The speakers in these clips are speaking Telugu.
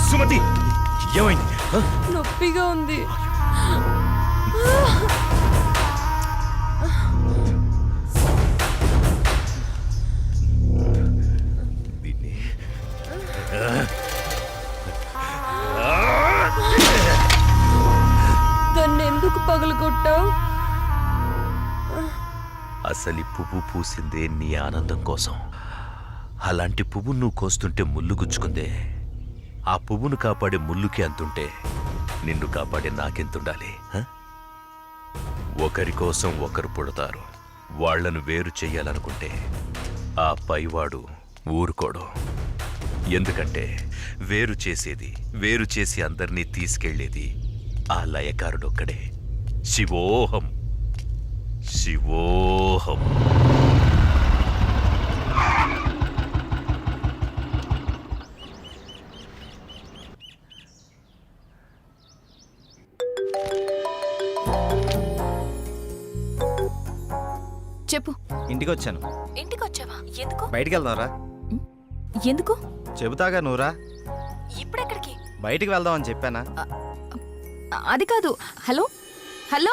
సుమతి, ఏమైంది? నొప్పిగా ఉంది. దాన్ని ఎందుకు పగలగొట్టావు? అసలు ఈ పువ్వు పూసిందే నీ ఆనందం కోసం. అలాంటి పువ్వు నువ్వు కోస్తుంటే ముళ్ళు గుచ్చుకుందే. ఆ పువ్వును కాపాడే ముళ్ళుకి అంతుంటే నిన్ను కాపాడే నాకెంతుండాలి? ఒకరి కోసం ఒకరు పుడతారు. వాళ్లను వేరు చెయ్యాలనుకుంటే ఆ పైవాడు ఊరుకోడు. ఎందుకంటే వేరు చేసేది, వేరు చేసి అందరినీ తీసుకెళ్లేది ఆ లయకారుడొక్కడే. శివోహం, శివోహం. చెప్పు. ఇంటికి వచ్చాను. ఇంటికి వచ్చావా? ఎందుకు? బయటికి వెళ్దాంరా. ఎందుకు? చెబుతాగా, నువ్వురా. ఇప్పుడెక్కడికి? బయటికి వెళ్దామని చెప్పానా? అది కాదు. హలో హలో,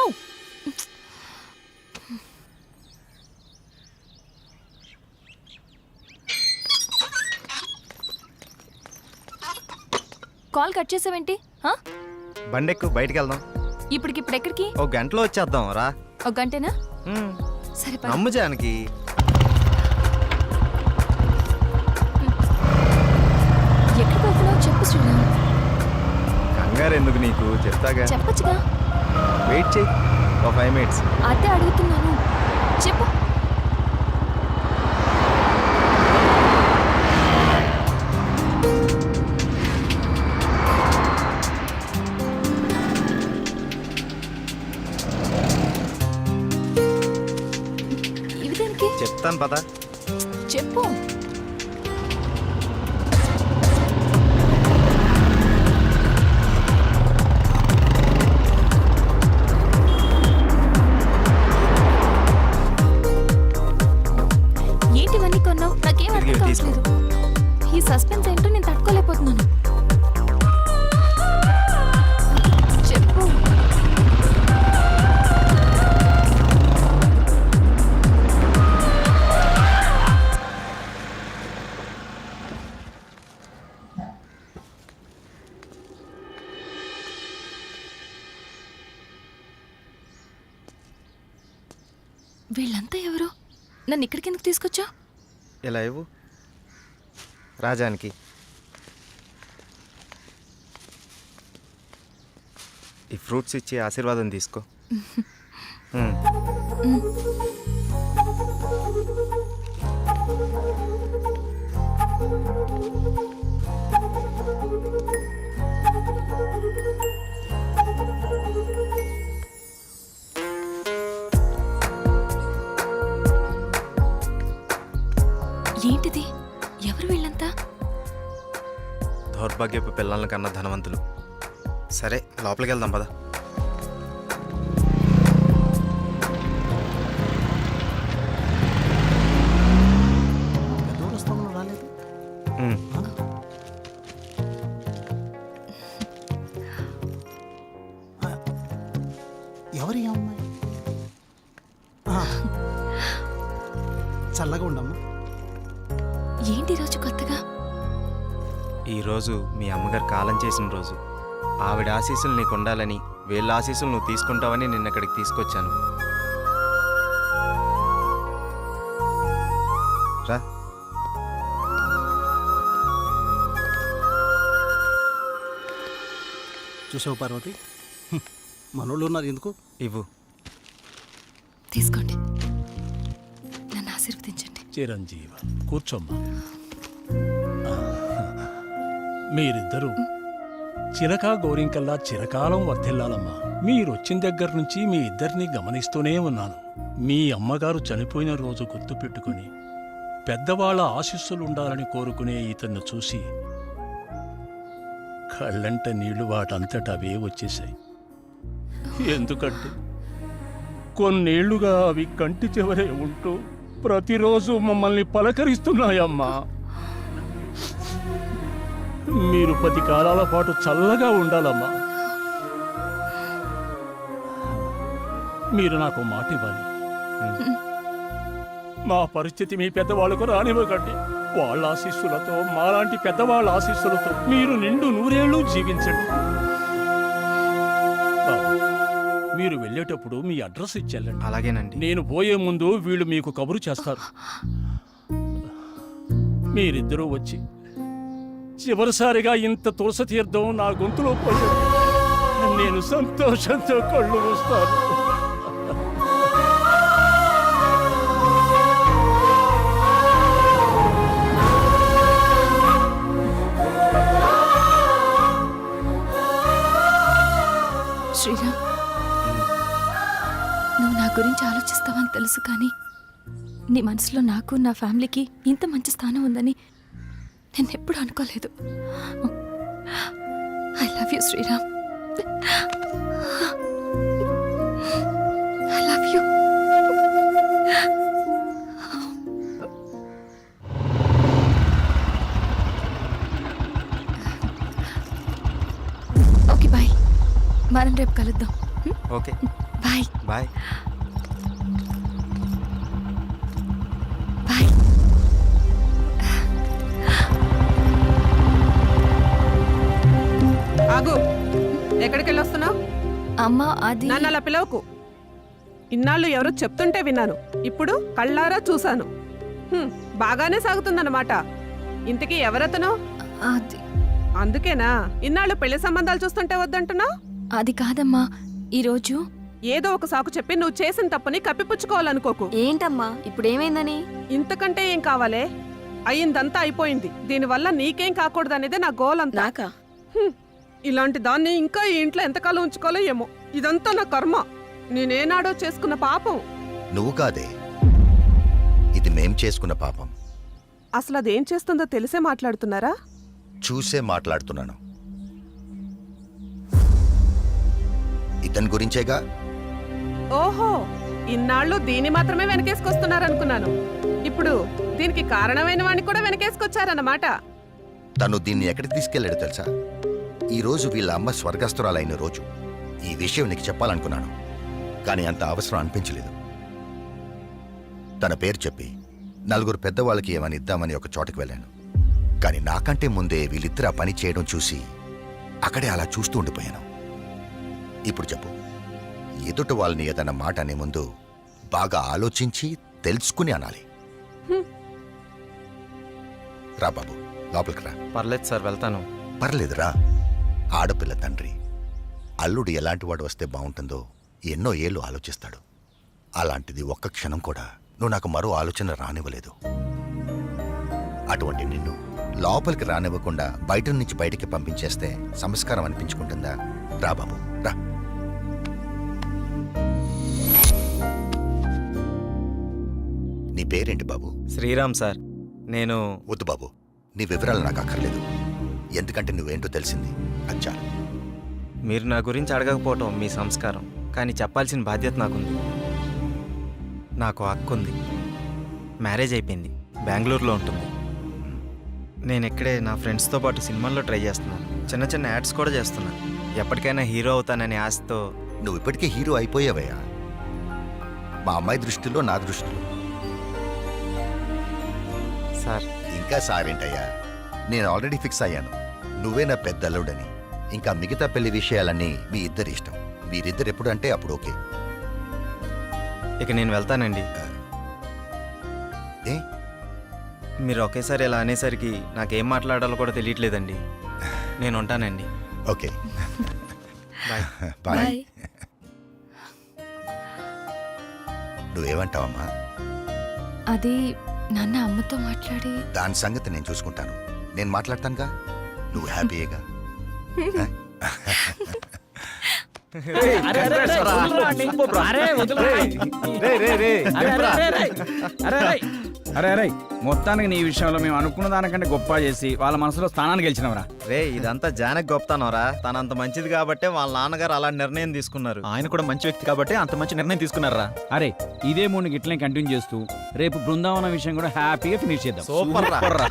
కాల్ కట్ చేసావేంటి? బండెక్కు, బయటికి వెళ్దాం. ఇప్పటికిప్పుడు ఎక్కడికి? ఒక గంటలో వచ్చేద్దాం రా. ఒక గంటేనా? సరే పద. నమ్ము జానకి. ఎక్కడికి వెళ్తున్నావు చెప్పు శ్రీరామ్. కంగారు ఎందుకు నీకు, చెప్తాగా. చెప్పచ్చుగా. వెయిట్ చేయి, ఒక 5 minutes. అదే అడుగుతున్నాను, చెప్పు. ఇవి దేనికి? చెప్తాను పద. చెప్పు. ఏంటివన్నీ కొన్నావు? నాకేం అర్థం కావట్లేదు. ఈ సస్పెన్స్ ఏంటో నేను తట్టుకోలేకపోతున్నాను. చెప్పు. వీళ్ళంతా ఎవరు? నన్ను ఇక్కడికి ఎందుకు తీసుకొచ్చా? ఇలా ఇవ్వు రాజానికి. ఈ ఫ్రూట్స్ ఇచ్చి ఆశీర్వాదం తీసుకో. ఏంటిది? ఎవరు వీళ్ళంతా? దౌర్భాగ్యపు పిల్లల కన్నా ధనవంతులు. సరే లోపలికి వెళ్దాం పద. ఎవరి అమ్మాయి? చల్లగా ఉండమ్మా. ఏంటి రోజు కొత్తగా? ఈరోజు మీ అమ్మగారు కాలం చేసిన రోజు. ఆవిడ ఆశీస్సులు నీకు ఉండాలని, వీళ్ళ ఆశీస్సులు నువ్వు తీసుకుంటావని నిన్న ఇక్కడికి తీసుకొచ్చాను. రా. చూసావు పార్వతి, మనోళ్ళు ఉన్నారు ఎందుకు? ఇవ్వు. తీసుకోండి, నన్ను ఆశీర్వదించండి. చిరంజీవ, కూర్చోమ్మా. మీరిద్దరూ చిలకా గోరింకల్లా చిరకాలం వర్ధిల్లాలమ్మా. మీరొచ్చిన దగ్గర నుంచి మీ ఇద్దరిని గమనిస్తూనే ఉన్నాను. మీ అమ్మగారు చనిపోయిన రోజు గుర్తు పెట్టుకుని పెద్దవాళ్ల ఆశీస్సులుండాలని కోరుకునే ఇతన్ని చూసి కళ్ళంట నీళ్లు వాటంతట అవే వచ్చేశాయి. ఎందుకంటే కొన్నేళ్లుగా అవి కంటి చివరే ఉంటూ ప్రతిరోజు మమ్మల్ని పలకరిస్తున్నాయమ్మా. మీరు 10 కాలాల పాటు చల్లగా ఉండాలమ్మా. మీరు నాకు మాట ఇవ్వాలి. మా పరిస్థితి మీ పెద్దవాళ్ళకు రానివ్వకండి. వాళ్ళ ఆశీస్సులతో, మాలాంటి పెద్దవాళ్ళ ఆశీస్సులతో మీరు నిండు 100 ఏళ్ళు జీవించండి. బాబు, మీరు వెళ్ళేటప్పుడు మీ అడ్రస్ ఇచ్చెళ్ళండి. అలాగేనండి. నేను పోయే ముందు వీళ్ళు మీకు కబురు చేస్తారు. మీరిద్దరూ వచ్చి చివరిసారిగా ఇంత తులసి తీర్థం నా గొంతులో పోయారు. నేను సంతోషంతో కళ్ళు మూస్తాను. శ్రీరామ్, నువ్వు నా గురించి ఆలోచిస్తావని తెలుసు, కానీ నీ మనసులో నాకు, నా ఫ్యామిలీకి ఇంత మంచి స్థానం ఉందని నేను ఎప్పుడు అనుకోలేదు. I love you Sriram. I love you. Okay bye, మనం రేపు కలుద్దాం. Okay, bye bye. బాయ్. ఆగు, ఎక్కడికి వెళ్ళొస్తున్నావు? అమ్మా, అది నన్ను అలా పిలవకు. ఇన్నాళ్ళు ఎవరో చెప్తుంటే విన్నాను, ఇప్పుడు కళ్ళారా చూశాను. బాగానే సాగుతుందన్నమాట. ఇంతకీ ఎవరతను? అది అందుకేనా ఇన్నాళ్ళు పెళ్లి సంబంధాలు చూస్తుంటే వద్దంటున్నావు? అది కాదమ్మా, ఈరోజు ఏదో ఒక సాకు చెప్పి నువ్వు చేసిన తప్పుని కప్పిపుచ్చుకోవాలనుకోకు. ఏంటమ్మా ఇప్పుడు ఏమైందని? ఇంతకంటే ఏం కావాలే? అయిందంతా అయిపోయింది. దీనివల్ల నీకేం కాకూడదనేదే నా గోల్ అంతా. నాకా? ఇలాంటి దాన్ని ఇంకా ఈ ఇంట్లో ఎంతకాలం ఉంచుకోవాలో ఏమో. ఇదంతా నా కర్మ. నేనేనాడో చేసుకున్న పాపం. నువ్వు కాదే, ఇది మేం చేసుకున్న పాపం. అసలు అదేం చేస్తుందో తెలిసే మాట్లాడుతున్నారా? చూసే మాట్లాడుతున్నాను. ఇతని గురించేగా. ఓహో, ఇన్నాళ్ళు దీన్ని మాత్రమే వెనకేసుకొస్తున్నారనుకున్నాను. ఇప్పుడు దీనికి కారణమైన వాడిని కూడా వెనకేసుకొచ్చారన్నమాట. తను దీన్ని ఎక్కడికి తీసుకెళ్లాడు తెలుసా? ఈ రోజు వీళ్ళ అమ్మ స్వర్గస్థురాలైన రోజు. ఈ విషయం నీకు చెప్పాలనుకున్నాను, కానీ అంత అవసరం అనిపించలేదు. తన పేరు చెప్పి 4 పెద్దవాళ్ళకి ఏమని ఇద్దామని ఒక చోటకి వెళ్ళాను. కానీ నాకంటే ముందే వీళ్ళిద్దరు ఆ పని చేయడం చూసి అక్కడే అలా చూస్తూ ఉండిపోయాను. ఇప్పుడు చెప్పు, ఎదుట వాళ్ళని ఏదన్నా మాట అనే ముందు బాగా ఆలోచించి తెలుసుకుని అనాలి. రా బాబు, లోపలికి రా. పర్లేదు సార్, వెళ్తాను. పర్లేదురా. ఆడపిల్ల తండ్రి అల్లుడు ఎలాంటి వాడు వస్తే బాగుంటుందో ఎన్నో ఏళ్ళు ఆలోచిస్తాడు. అలాంటిది ఒక్క క్షణం కూడా నువ్వు నాకు మరో ఆలోచన రానివ్వలేదు. అటువంటి నిన్ను లోపలికి రానివ్వకుండా బయట నుంచి బయటికి పంపించేస్తే సంస్కారం అనిపించుకుంటుందా? రా బాబు, రా. నీ పేరేంటి బాబు? శ్రీరామ్ సార్. నేను వద్దు బాబు, నీ వివరాలు నాకు అక్కర్లేదు. ఎందుకంటే నువ్వేంటో తెలిసింది, అచ్చా. మీరు నా గురించి అడగకపోవటం మీ సంస్కారం, కానీ చెప్పాల్సిన బాధ్యత నాకుంది. నాకు హక్కు ఉంది. మ్యారేజ్ అయిపోయింది, బెంగళూరులో ఉంటుంది. నేను ఇక్కడే నా ఫ్రెండ్స్తో పాటు సినిమాల్లో ట్రై చేస్తున్నాను. చిన్న చిన్న యాడ్స్ కూడా చేస్తున్నాను. ఎప్పటికైనా హీరో అవుతాననే ఆశతో. నువ్వు ఇప్పటికే హీరో అయిపోయావయ్యా. మా అమ్మాయి దృష్టిలో, నా దృష్టిలో. సార్, ఇంకా సారేంటయ్యా, నేను ఆల్రెడీ ఫిక్స్ అయ్యాను. నువ్వే నా పెద్ద అల్లుడని. ఇంకా మిగతా పెళ్లి విషయాలన్నీ మీ ఇద్దరి ఇష్టం. మీరిద్దరు ఎప్పుడు అంటే అప్పుడు ఓకే. ఇక నేను వెళ్తానండి. ఏ? మీరు ఒకేసారి ఇలా అనేసరికి నాకేం మాట్లాడాలో కూడా తెలియట్లేదండి. నేను ఉంటానండి. Okay, bye. బాయ్. బాయ్. నువ్వేమంటావమ్మా? అది నాన్న అమ్మతో మాట్లాడి దాని సంగతి నేను చూసుకుంటాను. నేను మాట్లాడతానుగా. నువ్వు హ్యాపీయేగా? అరే అరే మొత్తానికి నీ విషయంలో మేము అనుకున్న దానికంటే గొప్ప చేసి వాళ్ళ మనసులో స్థానాన్ని గెలిచినవరా. రే ఇదంతా జానక్ గొప్పతనరా. తనంత మంచిది కాబట్టే వాళ్ళ నాన్నగారు అలా నిర్ణయం తీసుకున్నారు. ఆయన కూడా మంచి వ్యక్తి కాబట్టి అంత మంచి నిర్ణయం తీసుకున్నారా. అరే ఇదే మూడు ఇట్లనే కంటిన్యూ చేస్తూ రేపు బృందావనం విషయం కూడా హ్యాపీగా ఫినిష్ చేద్దాం. సూపర్ రా.